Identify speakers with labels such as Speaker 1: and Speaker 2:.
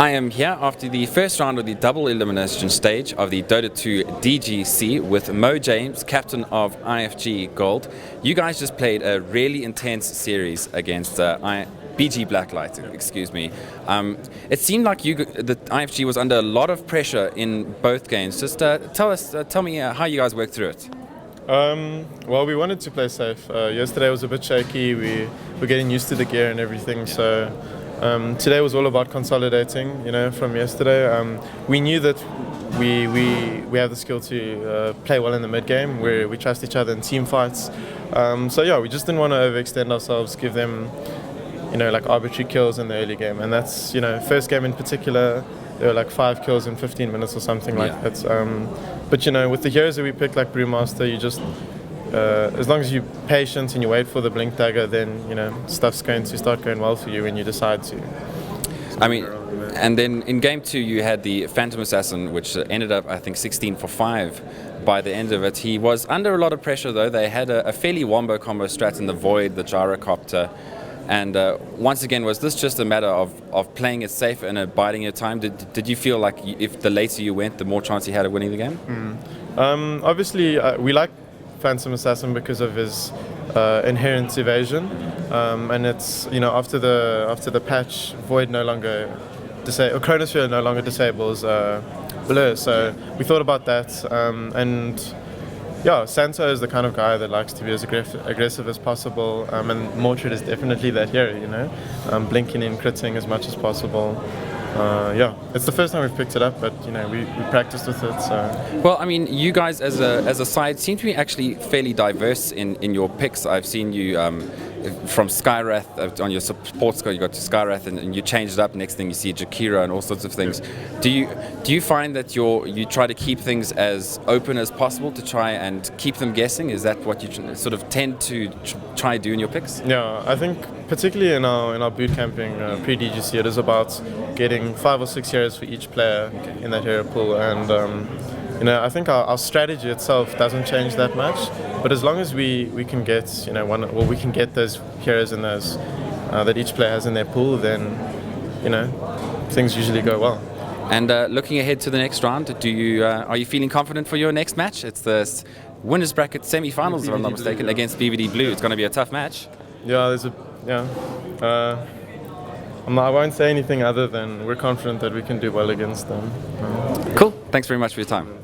Speaker 1: I am here after the first round of the double elimination stage of the DOTA2 DGC with Mo James, captain of IFG Gold. You guys just played a really intense series against BG Blacklight, excuse me. It seemed like the IFG was under a lot of pressure in both games. Just tell me how you guys worked through it.
Speaker 2: Well, we wanted to play safe. Yesterday was a bit shaky. We were getting used to the gear and everything, so today was all about consolidating, from yesterday. We knew that we have the skill to play well in the mid game, where we trust each other in team fights. So yeah, we just didn't want to overextend ourselves, give them, like arbitrary kills in the early game. And that's, first game in particular, there were like 5 kills in 15 minutes or something like that. But with the heroes that we picked, like Brewmaster, you just as long as you're patient and you wait for the blink dagger, then stuff's going to start going well for you when you decide to.
Speaker 1: And then in game 2 you had the Phantom Assassin, which ended up I think 16 for 5 by the end of it. He was under a lot of pressure though. They had a fairly wombo combo strat in the Void, the Gyrocopter, and once again, was this just a matter of playing it safe and biding your time? Did you feel like if the later you went, the more chance you had of winning the game?
Speaker 2: Obviously, we like Phantom Assassin because of his inherent evasion, and it's after the patch, Void no longer or Chronosphere no longer disables Blur. So we thought about that, and yeah, Santo is the kind of guy that likes to be as aggressive as possible, and Mortred is definitely that hero, blinking and critting as much as possible. Yeah, it's the first time we've picked it up, but we practiced with it. So.
Speaker 1: Well, you guys as a side seem to be actually fairly diverse in your picks. I've seen you from Skywrath on your support score. You got to Skywrath and you changed it up. Next thing you see Jakira and all sorts of things. Do you find that you try to keep things as open as possible to try and keep them guessing? Is that what you sort of tend to try to do in your picks?
Speaker 2: Yeah, I think particularly in our boot camping pre-DGC, it is about getting 5 or 6 heroes for each player in that hero pool, and I think our strategy itself doesn't change that much. But as long as we can get we can get those heroes in those that each player has in their pool, then things usually go well.
Speaker 1: And looking ahead to the next round, are you feeling confident for your next match? It's the winners bracket semi-finals, if I'm not mistaken, against BVD Blue. It's going to be a tough match.
Speaker 2: Yeah, I won't say anything other than we're confident that we can do well against them.
Speaker 1: Cool. Thanks very much for your time.